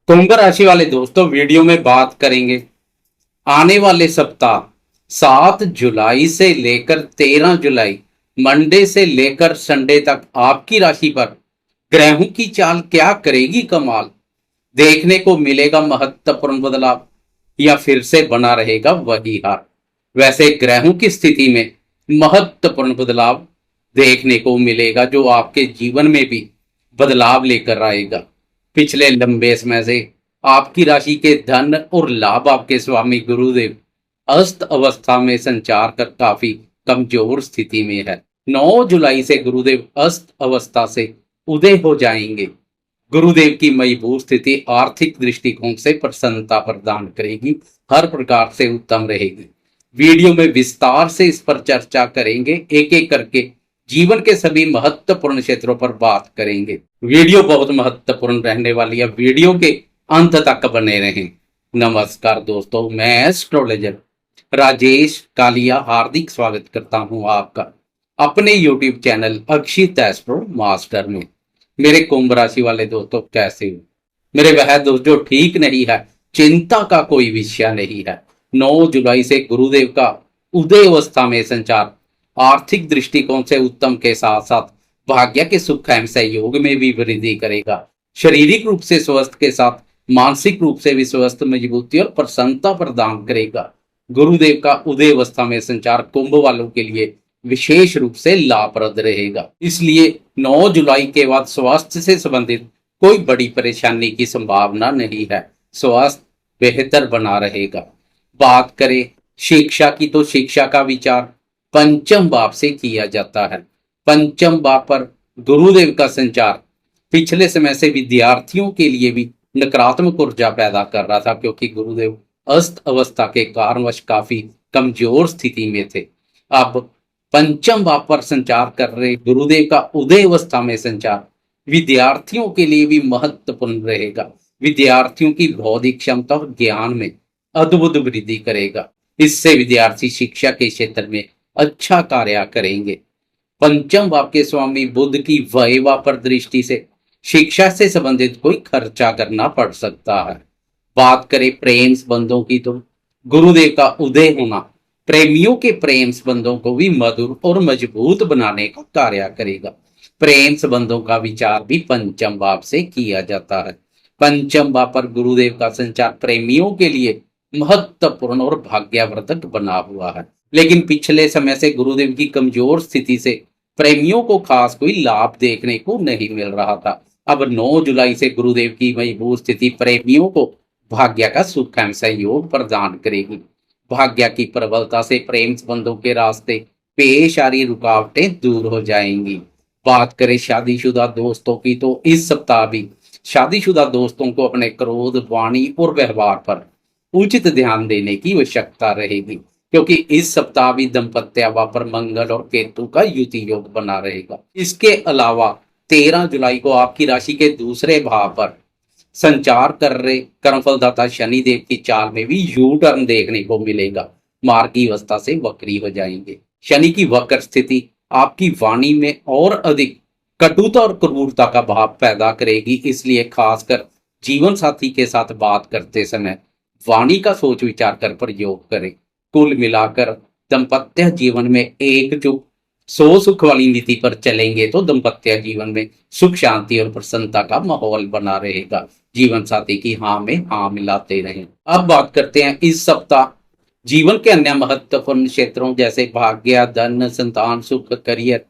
कुंभ राशि वाले दोस्तों, वीडियो में बात करेंगे आने वाले सप्ताह 7 जुलाई से लेकर 13 जुलाई मंडे से लेकर संडे तक आपकी राशि पर ग्रहों की चाल क्या करेगी कमाल। देखने को मिलेगा महत्वपूर्ण बदलाव या फिर से बना रहेगा वही हार। वैसे ग्रहों की स्थिति में महत्वपूर्ण बदलाव देखने को मिलेगा जो आपके जीवन में भी बदलाव लेकर आएगा। पिछले लंबे समय से आपकी राशि के धन और लाभ आपके स्वामी गुरुदेव अस्त अवस्था में संचार कर काफी कमजोर स्थिति में है। 9 जुलाई से गुरुदेव अस्त अवस्था से उदय हो जाएंगे। गुरुदेव की मजबूत स्थिति आर्थिक दृष्टिकोण से प्रसन्नता प्रदान करेगी, हर प्रकार से उत्तम रहेगी। वीडियो में विस्तार से इस पर चर्चा करेंगे, एक एक करके जीवन के सभी महत्वपूर्ण क्षेत्रों पर बात करेंगे। वीडियो बहुत महत्वपूर्ण रहने वाली है, वीडियो के अंत तक बने रहें। नमस्कार दोस्तों, मैं एस्ट्रोलॉजर राजेश कालिया हार्दिक स्वागत करता हूं आपका अपने YouTube चैनल अक्षित एस्ट्रो मास्टर में। मेरे कुंभ राशि वाले दोस्तों, कैसे हो? मेरे वह दोस्त जो ठीक नहीं है, चिंता का कोई विषय नहीं है। 9 जुलाई से गुरुदेव का उदय अवस्था में संचार आर्थिक दृष्टिकोण से उत्तम के साथ साथ भाग्य के सुख एवं सहयोग में भी वृद्धि करेगा। शारीरिक रूप से स्वस्थ के साथ मानसिक रूप से भी स्वस्थ, मजबूती और प्रसन्नता प्रदान करेगा। गुरुदेव का उदय अवस्था में संचार कुंभ वालों के लिए विशेष रूप से लाभप्रद रहेगा। इसलिए 9 जुलाई के बाद स्वास्थ्य से संबंधित कोई बड़ी परेशानी की संभावना नहीं है। स्वास्थ्य बेहतर बना रहेगा। बात करें शिक्षा की, तो शिक्षा का विचार पंचम भाव से किया जाता है। पंचम भाव पर गुरुदेव का संचार पिछले समय से विद्यार्थियों के लिए भी नकारात्मक ऊर्जा पैदा कर रहा था, क्योंकि गुरुदेव अस्त अवस्था के कारणवश काफी कमजोर स्थिति में थे। अब पंचम भाव पर संचार कर रहे गुरुदेव का उदय अवस्था में संचार विद्यार्थियों के लिए भी महत्वपूर्ण रहेगा। विद्यार्थियों की बौद्धिक क्षमता और ज्ञान में अद्भुत वृद्धि करेगा। इससे विद्यार्थी शिक्षा के क्षेत्र में अच्छा कार्य करेंगे। पंचम भाव के स्वामी बुध की वैवा पर दृष्टि से शिक्षा से संबंधित कोई खर्चा करना पड़ सकता है। बात करें प्रेम संबंधों की, तो गुरुदेव का उदय होना प्रेमियों के प्रेम संबंधों को भी मधुर और मजबूत बनाने का कार्य करेगा। प्रेम संबंधों का विचार भी पंचम भाव से किया जाता है। पंचम भाव पर गुरुदेव का संचार प्रेमियों के लिए महत्वपूर्ण और भाग्यवर्धक बना हुआ है। लेकिन पिछले समय से गुरुदेव की कमजोर स्थिति से प्रेमियों को खास कोई लाभ देखने को नहीं मिल रहा था। अब 9 जुलाई से गुरुदेव की मजबूत स्थिति प्रेमियों को भाग्य का सुख एवं सहयोग प्रदान करेगी। भाग्य की प्रबलता से प्रेम संबंधों के रास्ते पेश आ रही रुकावटें दूर हो जाएंगी। बात करें शादीशुदा दोस्तों की, तो इस सप्ताह भी शादीशुदा दोस्तों को अपने क्रोध, वाणी और व्यवहार पर उचित ध्यान देने की आवश्यकता रहेगी, क्योंकि इस सप्ताह भी दंपत्य पर मंगल और केतु का युति योग बना रहेगा। इसके अलावा 13 जुलाई को आपकी राशि के दूसरे भाव पर संचार कर रहे कर्मफलदाता शनिदेव की चाल में भी यू टर्न देखने को मिलेगा। मार्गी अवस्था से वक्री हो जाएंगे। शनि की वक्र स्थिति आपकी वाणी में और अधिक कटुता और क्रूरता का भाव पैदा करेगी। इसलिए खासकर जीवन साथी के साथ बात करते समय वाणी का सोच विचार कर प्रयोग करें। कुल मिलाकर दाम्पत्य जीवन में एकजुट सो सुख वाली नीति पर चलेंगे तो दाम्पत्य जीवन में सुख, शांति और प्रसन्नता का माहौल बना रहेगा। जीवन साथी की हाँ में हाँ मिलाते रहें। अब बात करते हैं इस सप्ताह जीवन के अन्य महत्वपूर्ण क्षेत्रों जैसे भाग्य, धन, संतान, सुख, करियर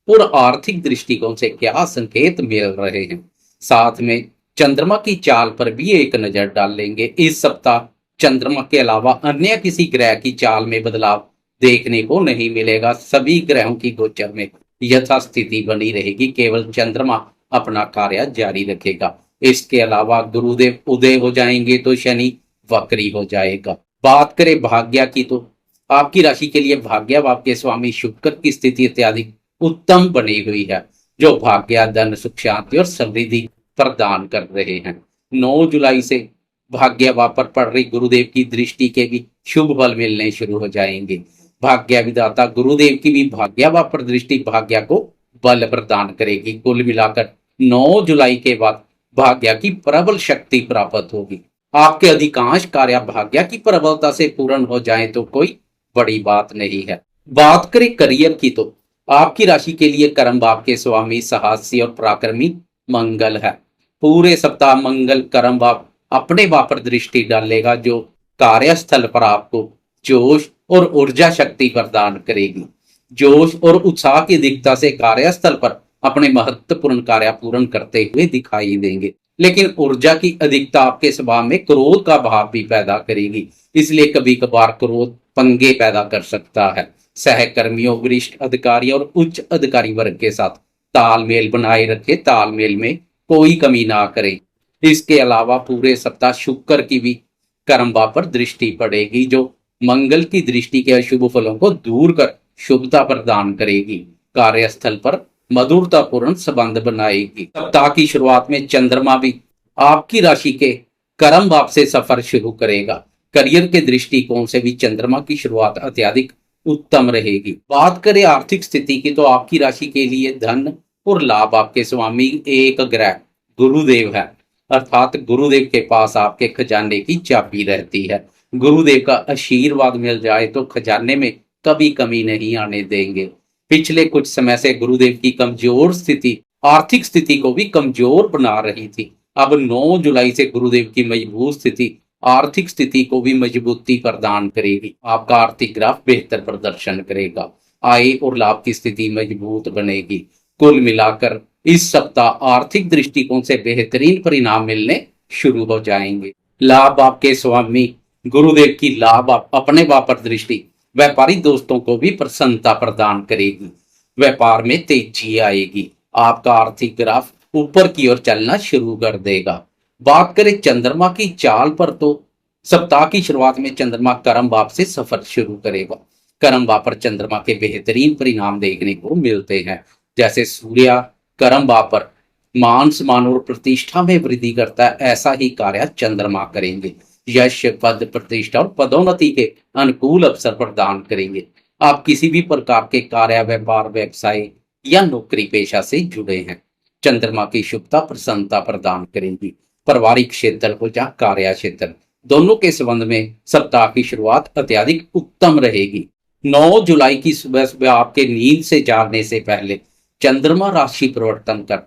और आर्थिक दृष्टिकोण से क्या संकेत मिल रहे हैं। साथ में चंद्रमा की चाल पर भी एक नजर डाल लेंगे। इस सप्ताह चंद्रमा के अलावा अन्य किसी ग्रह की चाल में बदलाव देखने को नहीं मिलेगा। सभी ग्रहों की गोचर में यथास्थिति बनी रहेगी। केवल चंद्रमा अपना कार्य जारी रखेगा। इसके अलावा गुरुदेव उदय हो जाएंगे तो शनि वक्री हो जाएगा। बात करें भाग्य की, तो आपकी राशि के लिए भाग्य भाव के स्वामी शुक्र की स्थिति इत्यादि उत्तम बनी हुई है, जो भाग्य, धन, सुख, शांति और समृद्धि प्रदान कर रहे हैं। 9 जुलाई से भाग्य भाव पर पड़ रही गुरुदेव की दृष्टि के भी शुभ फल मिलने शुरू हो जाएंगे। भाग्य विधाता गुरुदेव की भी भाग्य भाव पर दृष्टि भाग्य को बल प्रदान करेगी। कुल मिलाकर 9 जुलाई के बाद भाग्य की प्रबल शक्ति प्राप्त होगी। आपके अधिकांश कार्य भाग्य की प्रबलता से पूर्ण हो जाएं तो कोई बड़ी बात नहीं है। बात करें करियर की तो आपकी राशि के लिए कर्म भाव के स्वामी साहसी और पराक्रमी मंगल है। पूरे सप्ताह मंगल कर्म भाव अपने भाव पर दृष्टि डालेगा, जो कार्यस्थल पर आपको जोश और ऊर्जा शक्ति प्रदान करेगी। जोश और उत्साह की अधिकता से कार्यस्थल पर अपने महत्वपूर्ण कार्य पूर्ण करते हुए दिखाई देंगे, लेकिन ऊर्जा की अधिकता आपके स्वभाव में क्रोध का भाव भी पैदा करेगी, इसलिए कभी कभार क्रोध पंगे पैदा कर सकता है। सहकर्मियों, वरिष्ठ अधिकारी और उच्च अधिकारी वर्ग के साथ तालमेल बनाए रखे, तालमेल में कोई कमी ना करें। इसके अलावा पूरे सप्ताह शुक्र की भी कर्म भाव पर दृष्टि पड़ेगी, जो मंगल की दृष्टि के अशुभ फलों को दूर कर शुभता प्रदान करेगी। कार्यस्थल पर मधुरतापूर्ण संबंध बनाएगी। सप्ताह की शुरुआत में चंद्रमा भी आपकी राशि के कर्म भाव से सफर शुरू करेगा। करियर के दृष्टिकोण से भी चंद्रमा की शुरुआत अत्यधिक उत्तम रहेगी। बात करें आर्थिक स्थिति की तो आपकी राशि के लिए धन और लाभ आपके स्वामी एक ग्रह गुरुदेव है, अर्थात गुरुदेव के पास आपके खजाने की चाबी रहती है। गुरुदेव का आशीर्वाद मिल जाए तो खजाने में कभी कमी नहीं आने देंगे। पिछले कुछ समय से गुरुदेव की कमजोर स्थिति आर्थिक स्थिति को भी कमजोर बना रही थी। अब 9 जुलाई से गुरुदेव की मजबूत स्थिति आर्थिक स्थिति को भी मजबूती प्रदान करेगी। आपका आर्थिक ग्राफ बेहतर प्रदर्शन करेगा, आय और लाभ की स्थिति मजबूत बनेगी। कुल मिलाकर इस सप्ताह आर्थिक दृष्टिकोण से बेहतरीन परिणाम मिलने शुरू हो जाएंगे। लाभ आपके स्वामी गुरुदेव की लाभ अपने पर दृष्टि व्यापारी दोस्तों को भी प्रसन्नता प्रदान करेगी। व्यापार में तेजी आएगी। आपका आर्थिक ग्राफ ऊपर की ओर चलना शुरू कर देगा। बात करें चंद्रमा की चाल पर तो सप्ताह की शुरुआत में चंद्रमा कर्म भाव से सफर शुरू करेगा। कर्म भाव पर चंद्रमा के बेहतरीन परिणाम देखने को मिलते हैं। जैसे सूर्य कर्म भाव पर मान सम्मान और प्रतिष्ठा में वृद्धि करता है, ऐसा ही कार्य चंद्रमा करेंगे। यश, पद, प्रतिष्ठा और पदोन्नति के अनुकूल अवसर प्रदान करेंगे। आप किसी भी प्रकार के कार्य, व्यापार, व्यवसाय या नौकरी पेशा से जुड़े हैं, चंद्रमा की शुभता प्रसन्नता प्रदान करेंगी। पारिवारिक क्षेत्र हो या कार्य क्षेत्र, दोनों के संबंध में सप्ताह की शुरुआत अत्यधिक उत्तम रहेगी। 9 जुलाई की सुबह सुबह आपके नींद से जागने से पहले चंद्रमा राशि परिवर्तन कर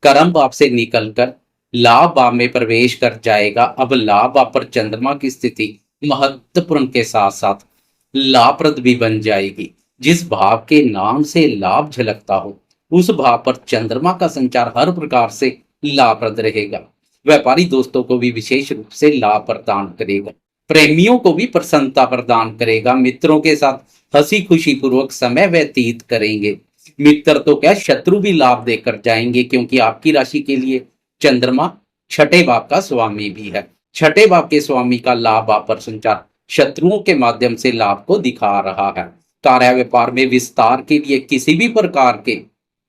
कर्म भाव से निकलकर लाभ भाव में प्रवेश कर जाएगा। अब लाभ भाव पर चंद्रमा की स्थिति महत्वपूर्ण के साथ साथ लाभप्रद भी बन जाएगी। जिस भाव के नाम से लाभ झलकता हो, उस भाव पर चंद्रमा का संचार हर प्रकार से लाभप्रद रहेगा। व्यापारी दोस्तों को भी विशेष रूप से लाभ प्रदान करेगा। प्रेमियों को भी प्रसन्नता प्रदान करेगा। मित्रों के साथ हंसी खुशी पूर्वक समय व्यतीत करेंगे। मित्र तो क्या, शत्रु भी लाभ देकर जाएंगे, क्योंकि आपकी राशि के लिए चंद्रमा छठे भाव का स्वामी भी है। छठे भाव के स्वामी का लाभ भाव पर संचार शत्रुओं के माध्यम से लाभ को दिखा रहा है। कार्य व्यापार में विस्तार के लिए किसी भी प्रकार के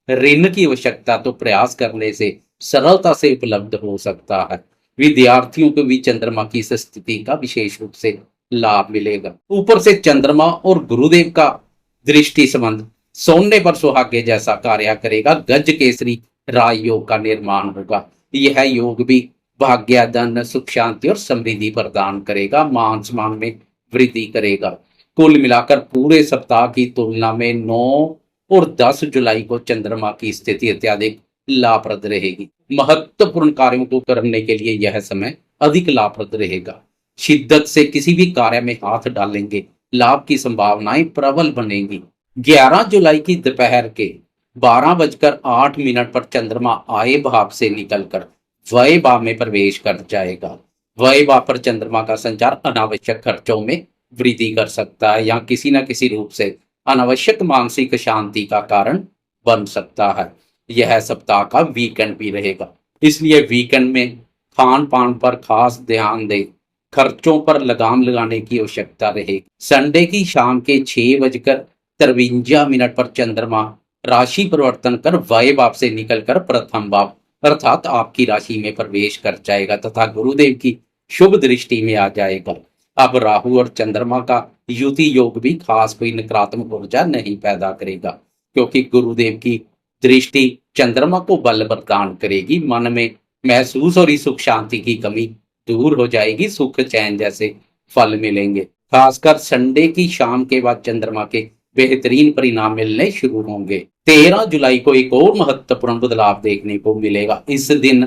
ऋण की आवश्यकता तो प्रयास करने से सरलता से उपलब्ध हो सकता है। विद्यार्थियों को भी चंद्रमा की इस स्थिति का विशेष रूप से लाभ मिलेगा। ऊपर से चंद्रमा और गुरुदेव का दृष्टि संबंध सोने पर सुहागे जैसा कार्य करेगा। गज केसरी राय योग का निर्माण होगा। यह योग भी भाग्य, धन, सुख, शांति और समृद्धि प्रदान करेगा। मान सम्मान में वृद्धि करेगा। कुल मिलाकर पूरे सप्ताह की तुलना में 9 और 10 जुलाई को चंद्रमा की स्थिति अत्यधिक लाभप्रद रहेगी। महत्वपूर्ण कार्यों को करने के लिए यह समय अधिक लाभप्रद रहेगा। शिद्दत से किसी भी कार्य में हाथ डालेंगे, लाभ की संभावनाएं प्रबल बनेंगी। 11 जुलाई की दोपहर के 12:08 पर चंद्रमा आय भाव से निकलकर व्यय भाव में प्रवेश कर जाएगा। व्यय भाव पर चंद्रमा का संचार अनावश्यक खर्चों में वृद्धि कर सकता है या किसी न किसी रूप से अनावश्यक मानसिक शांति का कारण बन सकता है। यह सप्ताह का वीकेंड भी रहेगा, इसलिए वीकेंड में खान पान पर खास ध्यान दें। खर्चों पर लगाम लगाने की आवश्यकता रहेगी। संडे की शाम के 6:53 पर चंद्रमा राशि परिवर्तन कर व्यय भाव से निकलकर प्रथम भाव अर्थात आपकी राशि में प्रवेश कर जाएगा तथा गुरुदेव की शुभ दृष्टि में आ जाएगा। अब राहु और चंद्रमा का युति योग भी खास कोई नकारात्मक ऊर्जा नहीं पैदा करेगा, क्योंकि गुरुदेव की दृष्टि चंद्रमा को बल प्रदान करेगी। मन में महसूस हो रही सुख शांति की कमी दूर हो जाएगी, सुख चैन जैसे फल मिलेंगे। खासकर संडे की शाम के बाद चंद्रमा के बेहतरीन परिणाम मिलने शुरू होंगे। 13 जुलाई को एक और महत्वपूर्ण बदलाव देखने को मिलेगा। इस दिन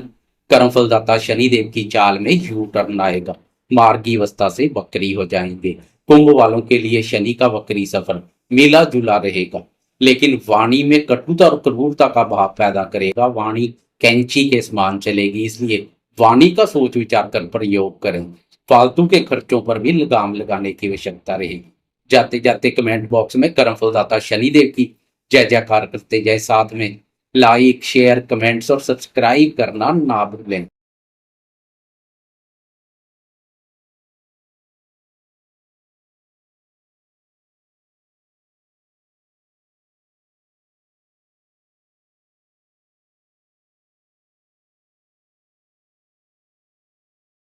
कर्मफलदाता शनिदेव की चाल में यू टर्न आएगा, मार्गी अवस्था से वक्री हो जाएंगे। कुंभ वालों के लिए शनि का वक्री सफर मिला जुला रहेगा, लेकिन वाणी में कटुता और क्रूरता का भाव पैदा करेगा। वाणी कैंची के समान चलेगी, इसलिए वाणी का सोच विचार कर प्रयोग करें। फालतू के खर्चों पर भी लगाम लगाने की आवश्यकता रहेगी। जाते जाते कमेंट बॉक्स में कर्मफलदाता शनिदेव की जय जयकार करते जाए, साथ में लाइक शेयर कमेंट्स और सब्सक्राइब करना ना भूलें।